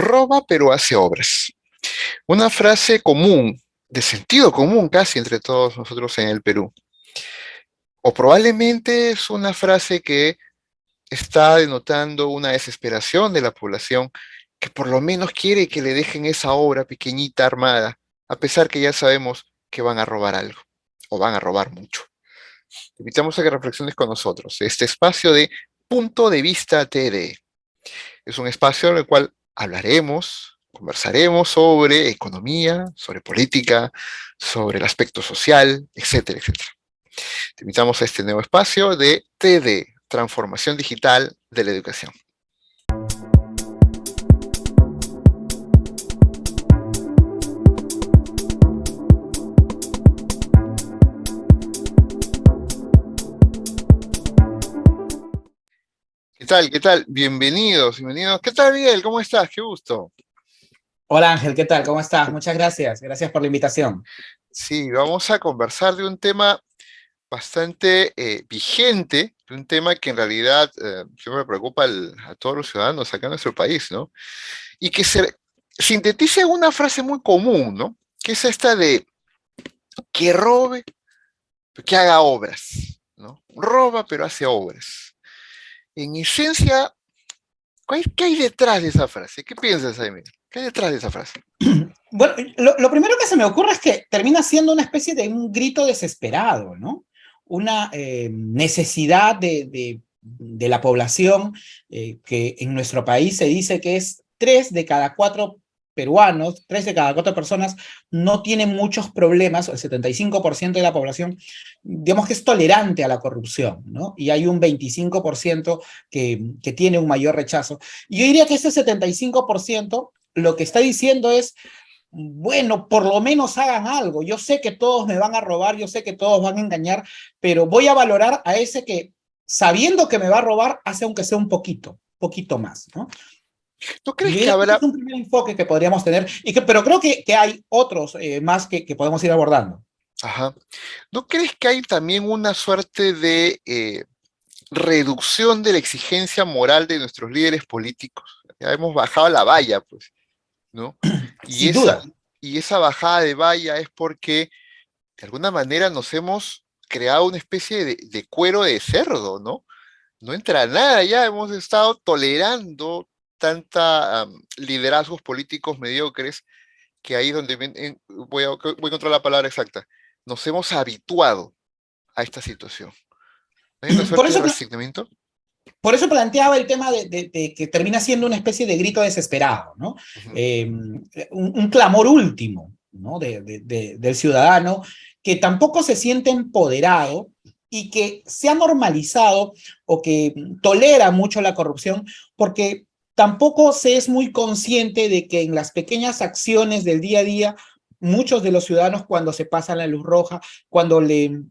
Roba pero hace obras. Una frase común, de sentido común casi entre todos nosotros en el Perú. O probablemente es una frase que está denotando una desesperación de la población que por lo menos quiere que le dejen esa obra pequeñita armada, a pesar que ya sabemos que van a robar algo o van a robar mucho. Te invitamos a que reflexiones con nosotros. Este espacio de Punto de Vista TD es un espacio en el cual hablaremos, conversaremos sobre economía, sobre política, sobre el aspecto social, etcétera, etcétera. Te invitamos a este nuevo espacio de TD, Transformación Digital de la Educación. ¿Qué tal? ¿Qué tal? Bienvenidos, bienvenidos. ¿Qué tal, Miguel? ¿Cómo estás? Qué gusto. Hola Ángel, ¿qué tal? ¿Cómo estás? Muchas gracias. Gracias por la invitación. Sí, vamos a conversar de un tema bastante vigente, de un tema que en realidad siempre preocupa a todos los ciudadanos acá en nuestro país, ¿no? Y que se sintetiza en una frase muy común, ¿no? Que es esta de que robe, pero que haga obras, ¿no? Roba, pero hace obras. En esencia, ¿qué hay detrás de esa frase? ¿Qué piensas, Jaime? ¿Qué hay detrás de esa frase? Bueno, lo primero que se me ocurre es que termina siendo una especie de un grito desesperado, ¿no? Una necesidad de la población que en nuestro país se dice que es 3 de cada 4 peruanos, 3 de cada 4 personas no tienen muchos problemas, o el 75% de la población, digamos que es tolerante a la corrupción, ¿no? Y hay un 25% que tiene un mayor rechazo. Y yo diría que ese 75% lo que está diciendo es, bueno, por lo menos hagan algo. Yo sé que todos me van a robar, yo sé que todos van a engañar, pero voy a valorar a ese que, sabiendo que me va a robar, hace aunque sea un poquito más, ¿no? ¿Tú Y crees yo que diría que ese habrá, es un primer enfoque que podríamos tener, pero creo que hay otros más que podemos ir abordando. ajá, ¿no crees que hay también una suerte de reducción de la exigencia moral de nuestros líderes políticos? Ya hemos bajado la valla, pues, ¿no? Y Sin duda. y esa bajada de valla es porque de alguna manera nos hemos creado una especie de cuero de cerdo, ¿no? No entra nada, ya hemos estado tolerando tanta liderazgos políticos mediocres que ahí es donde voy a encontrar la palabra exacta. Nos hemos habituado a esta situación. ¿Hay una Por suerte de eso, resignamiento? por eso planteaba el tema de que termina siendo una especie de grito desesperado, ¿no? Ujú. Un clamor último, ¿no? Del ciudadano que tampoco se siente empoderado y que se ha normalizado o que tolera mucho la corrupción porque tampoco se es muy consciente de que en las pequeñas acciones del día a día, muchos de los ciudadanos cuando se pasan la luz roja, cuando le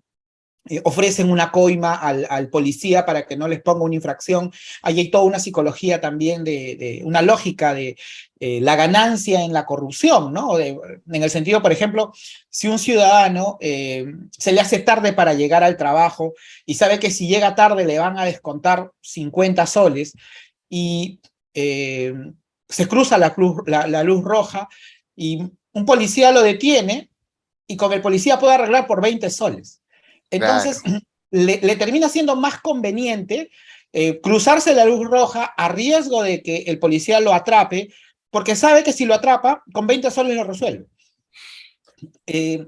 ofrecen una coima al policía para que no les ponga una infracción. Ahí hay toda una psicología también una lógica de la ganancia en la corrupción, ¿no? En el sentido, por ejemplo, si un ciudadano se le hace tarde para llegar al trabajo y sabe que si llega tarde le van a descontar 50 soles y eh, se cruza la luz roja y un policía lo detiene y con el policía puede arreglar por 20 soles. Claro, Entonces, le termina siendo más conveniente cruzarse la luz roja a riesgo de que el policía lo atrape, porque sabe que si lo atrapa, con 20 soles lo resuelve. Eh,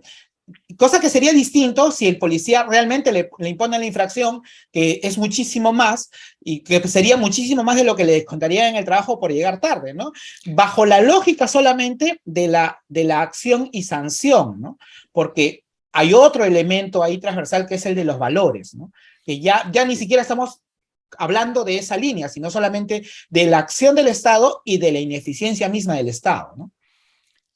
Cosa que sería distinto si el policía realmente le impone la infracción, que es muchísimo más, y que sería muchísimo más de lo que le descontaría en el trabajo por llegar tarde, ¿no? Bajo la lógica solamente de la acción y sanción, ¿no? Porque hay otro elemento ahí transversal que es el de los valores, ¿no? Que ya ni sí, siquiera estamos hablando de esa línea, sino solamente de la acción del Estado y de la ineficiencia misma del Estado, ¿no?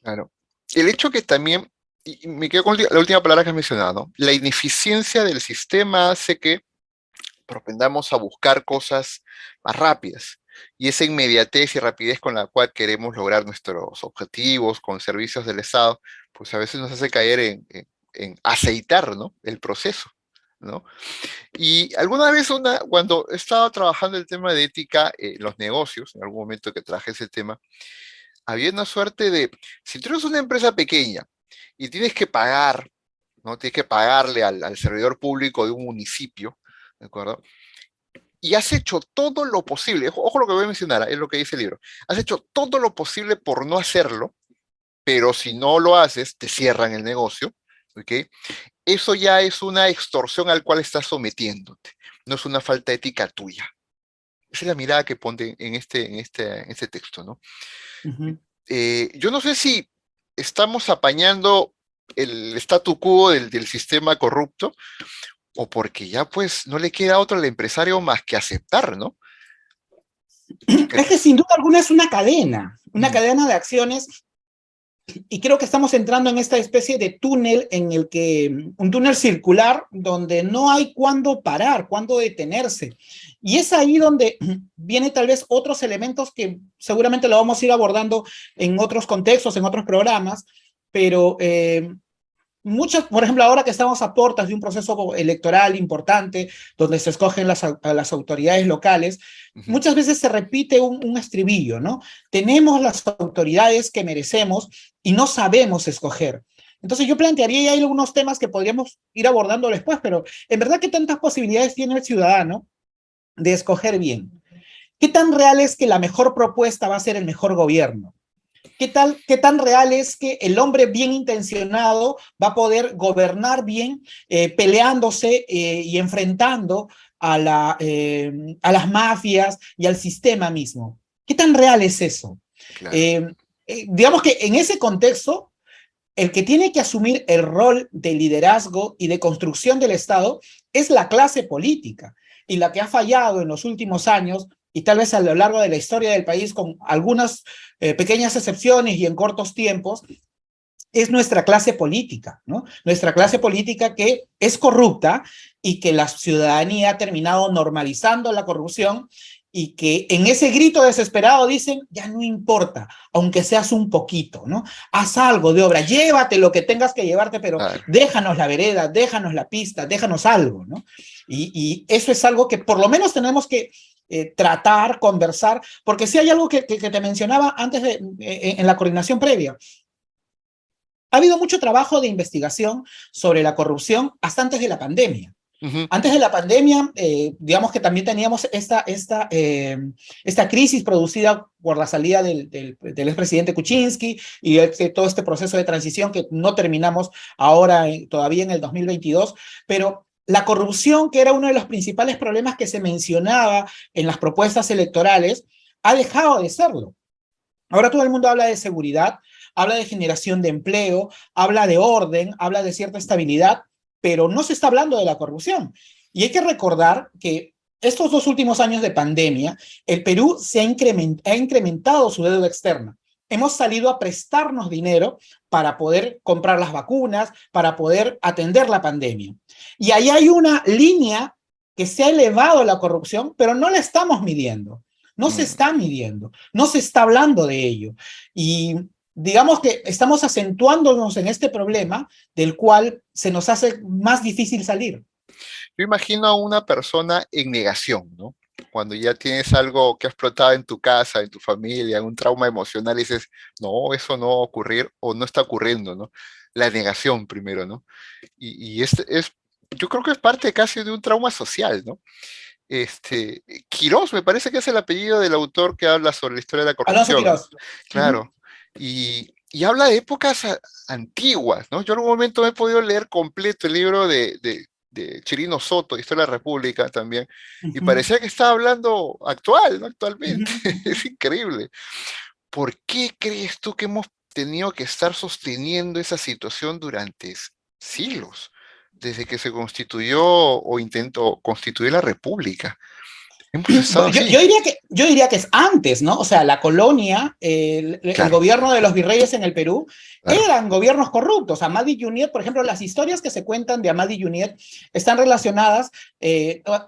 claro. El hecho que también, y me quedo con la última palabra que has mencionado, ¿no? La ineficiencia del sistema hace que propendamos a buscar cosas más rápidas. Y esa inmediatez y rapidez con la cual queremos lograr nuestros objetivos con servicios del Estado, pues a veces nos hace caer en aceitar, ¿no? El proceso, ¿no? Y alguna vez cuando estaba trabajando el tema de ética en los negocios, en algún momento que traje ese tema, había una suerte de, si tú eres una empresa pequeña y tienes que pagar, ¿no? Tienes que pagarle al servidor público de un municipio, ¿de acuerdo? Y has hecho todo lo posible, ojo lo que voy a mencionar, es lo que dice el libro, has hecho todo lo posible por no hacerlo, pero si no lo haces, te cierran el negocio, ¿ok? Eso ya es una extorsión al cual estás sometiéndote, no es una falta ética tuya. Esa es la mirada que pone en este texto, ¿no? Ujú. Yo no sé si estamos apañando el statu quo del sistema corrupto o porque ya pues no le queda otro al empresario más que aceptar, ¿no? ¿Qué Es que crees? sin duda alguna es una Mm, cadena de acciones. Y creo que estamos entrando en esta especie de túnel en el que, un túnel circular donde no hay cuándo parar, cuándo detenerse. Y es ahí donde viene tal vez otros elementos que seguramente lo vamos a ir abordando en otros contextos, en otros programas, pero muchas, por ejemplo, ahora que estamos a puertas de un proceso electoral importante, donde se escogen a las autoridades locales, ujú, muchas veces se repite un estribillo, ¿no? Tenemos las autoridades que merecemos y no sabemos escoger. Entonces yo plantearía ahí algunos temas que podríamos ir abordando después, pero en verdad, ¿qué tantas posibilidades tiene el ciudadano de escoger bien? ¿Qué tan real es que la mejor propuesta va a ser el mejor gobierno? ¿Qué tan real es que el hombre bien intencionado va a poder gobernar bien, peleándose y enfrentando a las mafias y al sistema mismo? ¿Qué tan real es eso? claro. Eh, digamos que en ese contexto, el que tiene que asumir el rol de liderazgo y de construcción del Estado es la clase política, y la que ha fallado en los últimos años y tal vez a lo largo de la historia del país con algunas pequeñas excepciones y en cortos tiempos, es nuestra clase política, ¿no? Nuestra clase política que es corrupta y que la ciudadanía ha terminado normalizando la corrupción, y que en ese grito desesperado dicen, ya no importa, aunque seas un poquito, ¿no? Haz algo de obra, llévate lo que tengas que llevarte, pero Claro. déjanos la vereda, déjanos la pista, déjanos algo, ¿no? Y eso es algo que por lo menos tenemos que tratar, conversar, porque si hay algo que te mencionaba antes en la coordinación previa. Ha habido mucho trabajo de investigación sobre la corrupción hasta antes de la pandemia. Ujú, Antes de la pandemia, digamos que también teníamos esta crisis producida por la salida del expresidente Kuczynski y todo este proceso de transición que no terminamos ahora, todavía en el 2022, pero la corrupción, que era uno de los principales problemas que se mencionaba en las propuestas electorales, ha dejado de serlo. Ahora todo el mundo habla de seguridad, habla de generación de empleo, habla de orden, habla de cierta estabilidad, pero no se está hablando de la corrupción. Y hay que recordar que estos 2 últimos años de pandemia, el Perú ha incrementado su deuda externa. Hemos salido a prestarnos dinero para poder comprar las vacunas, para poder atender la pandemia. Y ahí hay una línea que se ha elevado la corrupción, pero no la estamos midiendo. No se mm. está midiendo, no se está hablando de ello. Y digamos que estamos acentuándonos en este problema del cual se nos hace más difícil salir. Yo imagino a una persona en negación, ¿no? Cuando ya tienes algo que ha explotado en tu casa, en tu familia, un trauma emocional, y dices, no, eso no va a ocurrir o no está ocurriendo, ¿no? La negación primero, ¿no? Yo creo que es parte casi de un trauma social, ¿no? Quirós, me parece que es el apellido del autor que habla sobre la historia de la Alonso corrupción, ¿no? Quiroz. Uh -huh. Claro. Y habla de épocas antiguas, ¿no? Yo en algún momento me he podido leer completo el libro de Chirino Soto, Historia de la República también, Uh y -huh. parecía que estaba hablando actual, ¿no? Uh Actualmente. -huh. Es increíble. ¿Por qué crees tú que hemos tenido que estar sosteniendo esa situación durante siglos? Desde que se constituyó o intentó constituir la República. Hemos estado Yo, así. yo diría que es antes, ¿no? O sea, la colonia, el Claro, gobierno de los virreyes en el Perú, claro. eran gobiernos corruptos. Amadi Juníet, por ejemplo, las historias que se cuentan de Amadi Juníet están relacionadas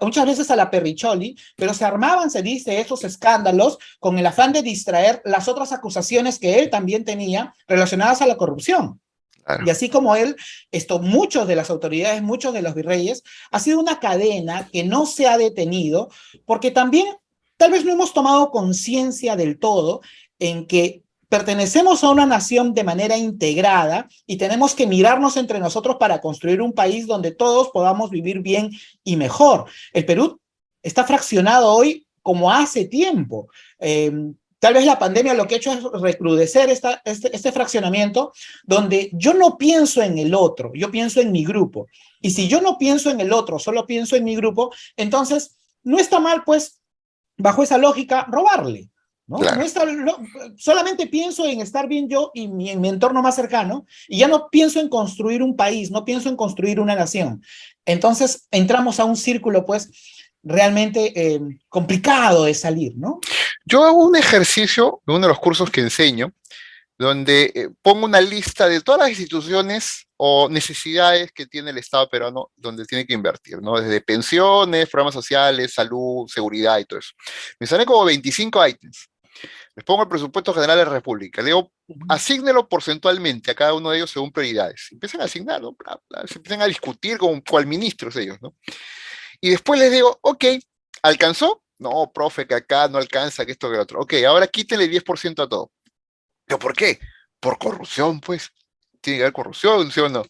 muchas veces a la Perricholi, pero se armaban, se dice, esos escándalos con el afán de distraer las otras acusaciones que él también tenía relacionadas a la corrupción. Y Claro. así como él, muchos de las autoridades, muchos de los virreyes, ha sido una cadena que no se ha detenido, porque también tal vez no hemos tomado conciencia del todo en que pertenecemos a una nación de manera integrada y tenemos que mirarnos entre nosotros para construir un país donde todos podamos vivir bien y mejor. El Perú está fraccionado hoy como hace tiempo. Tal vez la pandemia lo que ha hecho es recrudecer este fraccionamiento donde yo no pienso en el otro, yo pienso en mi grupo. Y si yo no pienso en el otro, solo pienso en mi grupo, entonces no está mal, pues, bajo esa lógica, robarle. ¿No? No Claro. está, solamente pienso en estar bien yo y en mi entorno más cercano, y ya no pienso en construir un país, no pienso en construir una nación. Entonces entramos a un círculo, pues, realmente complicado de salir, ¿no? Yo hago un ejercicio de uno de los cursos que enseño, donde pongo una lista de todas las instituciones o necesidades que tiene el Estado peruano donde tiene que invertir, ¿no? Desde pensiones, programas sociales, salud, seguridad y todo eso. Me salen como 25 ítems. Les pongo el presupuesto general de la República. Le digo, asígnelo porcentualmente a cada uno de ellos según prioridades. Empiezan a asignar, ¿no? Se empiezan a discutir con cual ministros ellos, ¿no? Y después les digo, ok, ¿alcanzó? No, profe, que acá no alcanza, que esto, que lo otro. Ok, ahora quítele 10% a todo. ¿Pero por qué? Por corrupción, pues. Tiene que haber corrupción, ¿sí o no?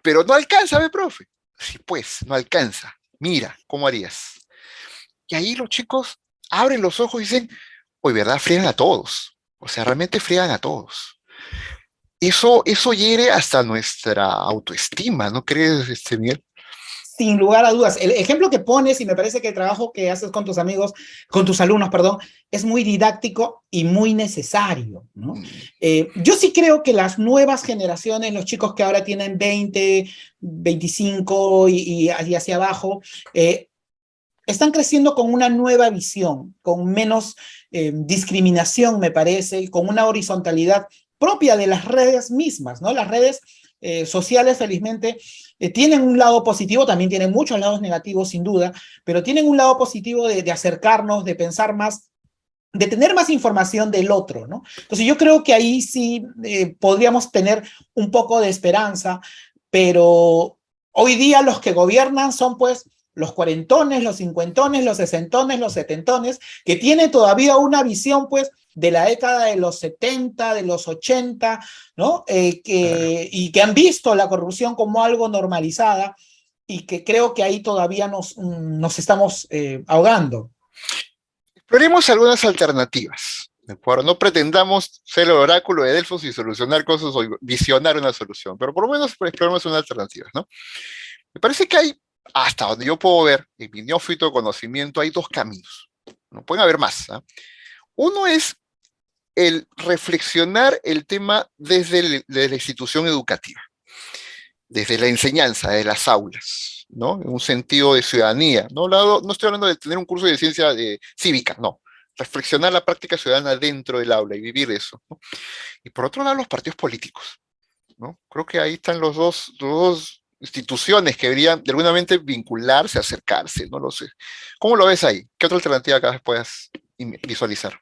Pero no alcanza, ¿ve, profe? Sí, pues, no alcanza. Mira, ¿cómo harías? Y ahí los chicos abren los ojos y dicen, oye, ¿verdad? Friegan a todos. O sea, realmente friegan a todos. Eso hiere hasta nuestra autoestima, ¿no crees, Miguel? Sin lugar a dudas. El ejemplo que pones, y me parece que el trabajo que haces con tus amigos, con tus alumnos, perdón, es muy didáctico y muy necesario, ¿no? Mm, Yo sí creo que las nuevas generaciones, los chicos que ahora tienen 20, 25 y hacia abajo, están creciendo con una nueva visión, con menos discriminación, me parece, con una horizontalidad propia de las redes mismas, ¿no? Las redes sociales, felizmente, tienen un lado positivo, también tienen muchos lados negativos, sin duda, pero tienen un lado positivo de acercarnos, de pensar más, de tener más información del otro, ¿no? Entonces yo creo que ahí sí podríamos tener un poco de esperanza, pero hoy día los que gobiernan son pues los cuarentones, los cincuentones, los sesentones, los setentones, que tienen todavía una visión pues de la década de los 70, de los 80, ¿no? claro. Y que han visto la corrupción como algo normalizada y que creo que ahí todavía nos estamos ahogando. Exploremos algunas alternativas. ¿De acuerdo? No pretendamos ser el oráculo de Delfos y solucionar cosas o visionar una solución, pero por lo menos exploremos una alternativa, ¿no? Me parece que hay, hasta donde yo puedo ver, en mi neófito conocimiento, hay dos caminos. No pueden haber más. ¿Eh? Uno es el reflexionar el tema desde la institución educativa, desde la enseñanza, de las aulas, ¿no? En un sentido de ciudadanía. No estoy hablando de tener un curso de ciencia cívica, no. Reflexionar la práctica ciudadana dentro del aula y vivir eso, ¿no? Y por otro lado, los partidos políticos, ¿no? Creo que ahí están los dos instituciones que deberían de alguna manera vincularse, acercarse, no lo sé. ¿Cómo lo ves ahí? ¿Qué otra alternativa acá puedas visualizar?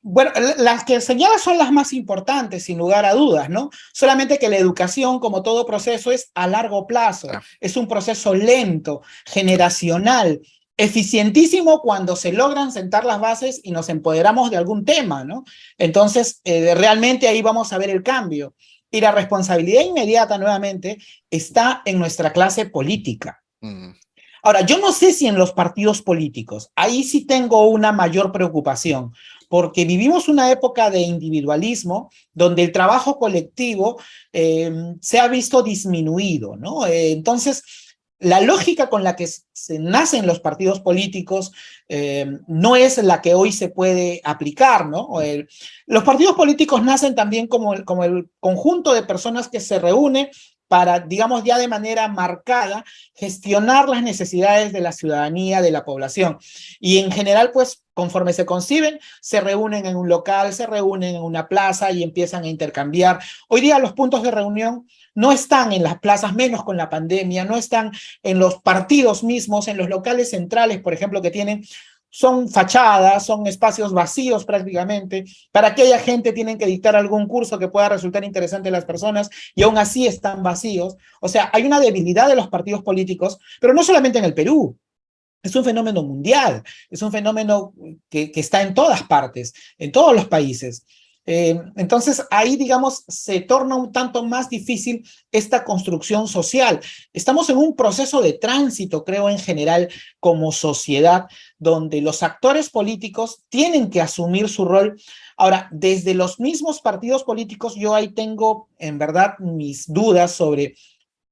Bueno, las que señalas son las más importantes, sin lugar a dudas, ¿no? Solamente que la educación, como todo proceso, es a largo plazo, Ah, es un proceso lento, generacional, eficientísimo cuando se logran sentar las bases y nos empoderamos de algún tema, ¿no? Entonces, realmente ahí vamos a ver el cambio. Y la responsabilidad inmediata, nuevamente, está en nuestra clase política. mm, Ahora, yo no sé si en los partidos políticos, ahí sí tengo una mayor preocupación, porque vivimos una época de individualismo donde el trabajo colectivo se ha visto disminuido, ¿no? Entonces, la lógica con la que se nacen los partidos políticos no es la que hoy se puede aplicar, ¿no? Los partidos políticos nacen también como el conjunto de personas que se reúnen para, digamos, ya de manera marcada, gestionar las necesidades de la ciudadanía, de la población. Y en general, pues, conforme se conciben, se reúnen en un local, se reúnen en una plaza y empiezan a intercambiar. Hoy día los puntos de reunión no están en las plazas, menos con la pandemia, no están en los partidos mismos, en los locales centrales, por ejemplo, que tienen son fachadas, son espacios vacíos prácticamente. Para aquella gente tienen que dictar algún curso que pueda resultar interesante a las personas y aún así están vacíos. O sea, hay una debilidad de los partidos políticos, pero no solamente en el Perú. Es un fenómeno mundial, es un fenómeno que está en todas partes, en todos los países. Entonces ahí, digamos, se torna un tanto más difícil esta construcción social. Estamos en un proceso de tránsito, creo, en general, como sociedad, donde los actores políticos tienen que asumir su rol. Ahora, desde los mismos partidos políticos, yo ahí tengo, en verdad, mis dudas sobre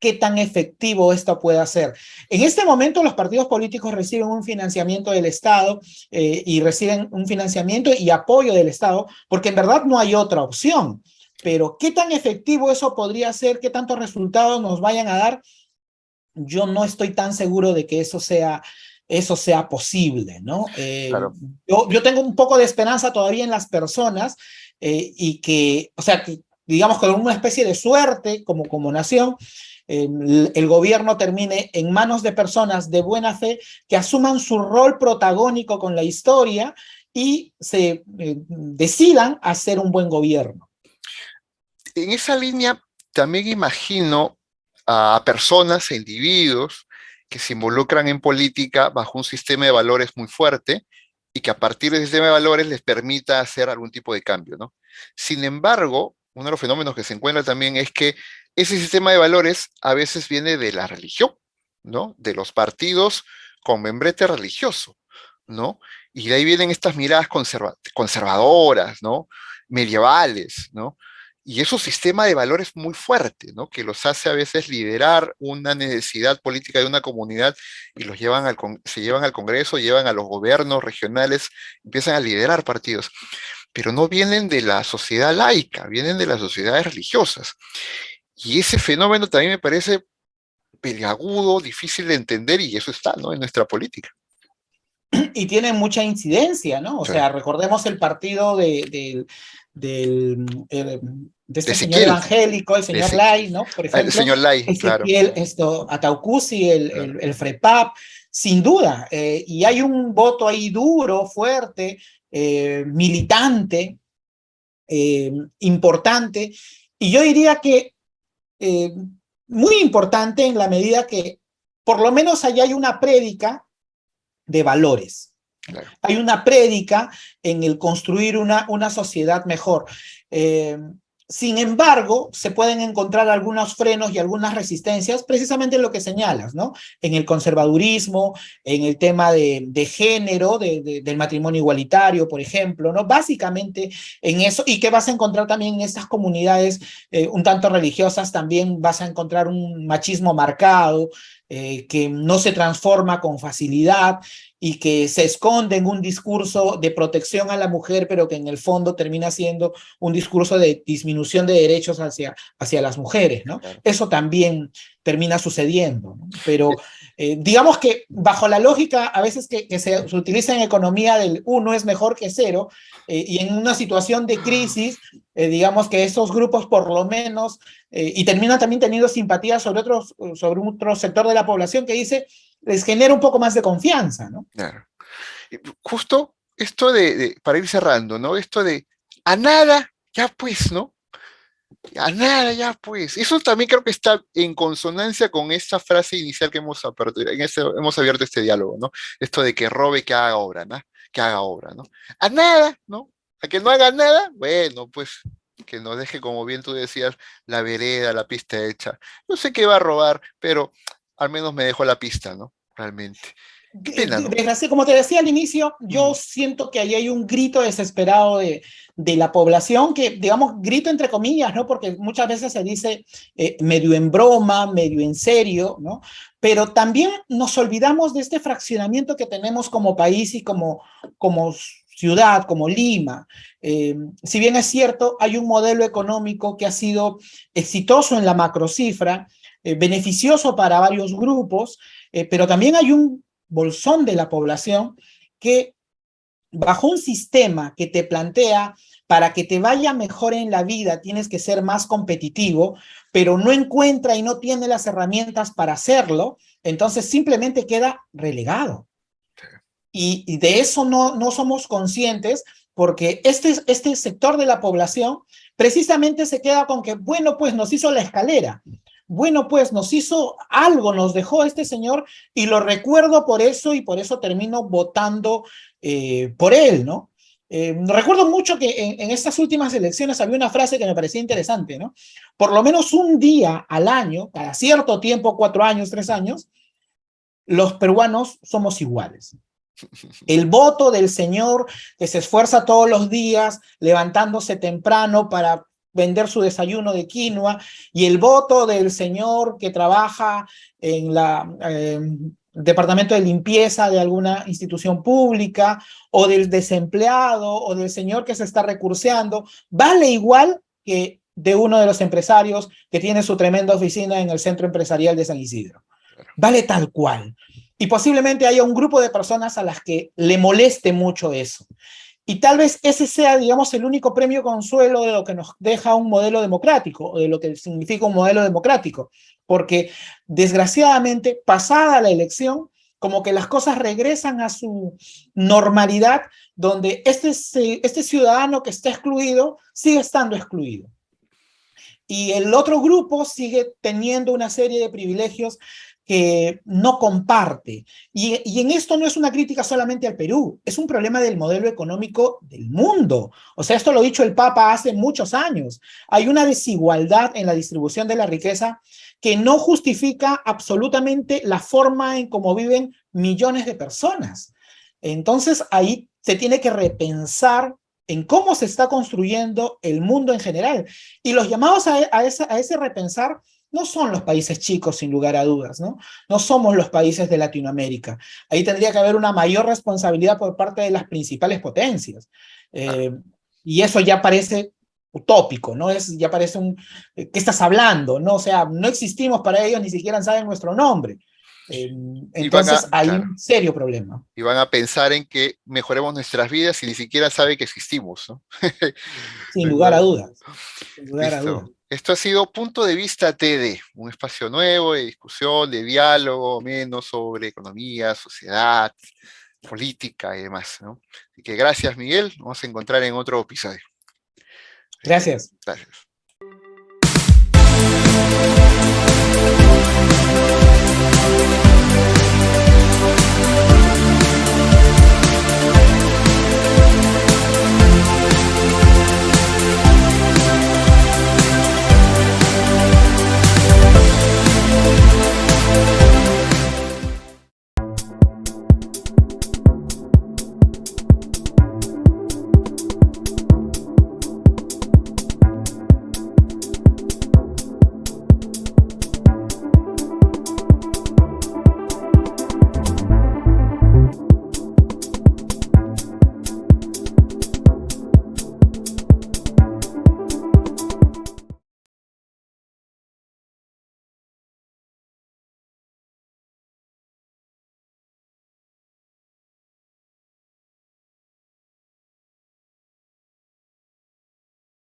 qué tan efectivo esto puede ser. En este momento los partidos políticos reciben un financiamiento del Estado y reciben un financiamiento y apoyo del Estado, porque en verdad no hay otra opción. Pero qué tan efectivo eso podría ser, qué tantos resultados nos vayan a dar, yo no estoy tan seguro de que eso sea posible, ¿no? Claro. Yo tengo un poco de esperanza todavía en las personas y que, o sea, que digamos con una especie de suerte como nación, el gobierno termine en manos de personas de buena fe que asuman su rol protagónico con la historia y se decidan hacer un buen gobierno. En esa línea también imagino a personas e individuos que se involucran en política bajo un sistema de valores muy fuerte y que a partir de ese sistema de valores les permita hacer algún tipo de cambio, ¿no? Sin embargo, uno de los fenómenos que se encuentra también es que ese sistema de valores a veces viene de la religión, ¿no? De los partidos con membrete religioso, ¿no? Y de ahí vienen estas miradas conservadoras, ¿no? Medievales, ¿no? Y es un sistema de valores muy fuerte, ¿no? Que los hace a veces liderar una necesidad política de una comunidad y los llevan se llevan al Congreso, llevan a los gobiernos regionales, empiezan a liderar partidos, pero no vienen de la sociedad laica, vienen de las sociedades religiosas. Y ese fenómeno también me parece peliagudo, difícil de entender, y eso está, ¿no? En nuestra política. Y tiene mucha incidencia, ¿no? O Sí. sea, recordemos el partido de De este señor Ezequiel, evangélico, el de señor Lai, ¿no? Por el ejemplo, señor Lai, claro, Ezequiel, Ataucusi, claro. el FREPAP, sin duda. Y hay un voto ahí duro, fuerte, militante, importante. Y yo diría que eh, muy importante en la medida que por lo menos allá hay una prédica de valores. Claro. Hay una prédica en el construir una sociedad mejor. Sin embargo, se pueden encontrar algunos frenos y algunas resistencias, precisamente en lo que señalas, ¿no? En el conservadurismo, en el tema de género, del matrimonio igualitario, por ejemplo, ¿no? Básicamente en eso, y que vas a encontrar también en estas comunidades un tanto religiosas, también vas a encontrar un machismo marcado, que no se transforma con facilidad y que se esconde en un discurso de protección a la mujer, pero que en el fondo termina siendo un discurso de disminución de derechos hacia las mujeres, ¿no? Claro. Eso también termina sucediendo, ¿no? Pero digamos que bajo la lógica a veces que se utiliza en economía del uno es mejor que cero, y en una situación de crisis, digamos que esos grupos por lo menos, y terminan también teniendo simpatía sobre otro sector de la población que dice, les genera un poco más de confianza, ¿no? Claro. Y justo esto para ir cerrando, ¿no? Esto de a nada, ya pues, ¿no? A nada, ya pues. Eso también creo que está en consonancia con esta frase inicial que hemos abierto este diálogo, ¿no? Esto de que robe, que haga obra, ¿no? Que haga obra, ¿no? A nada, ¿no? A que no haga nada, bueno, pues que nos deje, como bien tú decías, la vereda, la pista hecha. No sé qué va a robar, pero al menos me dejó la pista, ¿no? Realmente. Qué pena, ¿no? Como te decía al inicio, Mm. yo siento que ahí hay un grito desesperado de la población, que digamos, grito entre comillas, ¿no? Porque muchas veces se dice medio en broma, medio en serio, ¿no? Pero también nos olvidamos de este fraccionamiento que tenemos como país y como ciudad, como Lima. Si bien es cierto, hay un modelo económico que ha sido exitoso en la macrocifra, beneficioso para varios grupos, pero también hay un bolsón de la población que bajo un sistema que te plantea para que te vaya mejor en la vida tienes que ser más competitivo, pero no encuentra y no tiene las herramientas para hacerlo, entonces simplemente queda relegado. y de eso no somos conscientes porque este sector de la población precisamente se queda con que, bueno, pues nos hizo la escalera, bueno, pues nos hizo algo, nos dejó este señor y lo recuerdo por eso y por eso termino votando por él, ¿no? Recuerdo mucho que en estas últimas elecciones había una frase que me parecía interesante, ¿no? Por lo menos un día al año, cada cierto tiempo, 4 años, 3 años, los peruanos somos iguales. El voto del señor que se esfuerza todos los días levantándose temprano para vender su desayuno de quinoa y el voto del señor que trabaja en la departamento de limpieza de alguna institución pública o del desempleado o del señor que se está recurseando, vale igual que de uno de los empresarios que tiene su tremenda oficina en el centro empresarial de San Isidro. Vale tal cual. Y posiblemente haya un grupo de personas a las que le moleste mucho eso. Y tal vez ese sea, digamos, el único premio consuelo de lo que nos deja un modelo democrático, o de lo que significa un modelo democrático. Porque, desgraciadamente, pasada la elección, como que las cosas regresan a su normalidad, donde este ciudadano que está excluido sigue estando excluido. Y el otro grupo sigue teniendo una serie de privilegios que no comparte. Y en esto no es una crítica solamente al Perú, es un problema del modelo económico del mundo. O sea, esto lo ha dicho el Papa hace muchos años. Hay una desigualdad en la distribución de la riqueza que no justifica absolutamente la forma en cómo viven millones de personas. Entonces, ahí se tiene que repensar en cómo se está construyendo el mundo en general. Y los llamados a ese repensar no son los países chicos, sin lugar a dudas, ¿no? No somos los países de Latinoamérica. Ahí tendría que haber una mayor responsabilidad por parte de las principales potencias. Y eso ya parece utópico, ¿no? Ya parece ¿qué estás hablando? ¿No? O sea, no existimos para ellos, ni siquiera saben nuestro nombre. Entonces hay claro, un serio problema. y van a pensar en que mejoremos nuestras vidas y ni siquiera saben que existimos, ¿no? Sin lugar a dudas. Sin lugar a dudas. Listo. Esto ha sido Punto de Vista TD, un espacio nuevo de discusión, de diálogo, menos sobre economía, sociedad, política y demás, ¿no? Así que gracias, Miguel. Nos vamos a encontrar en otro episodio. Gracias. Gracias.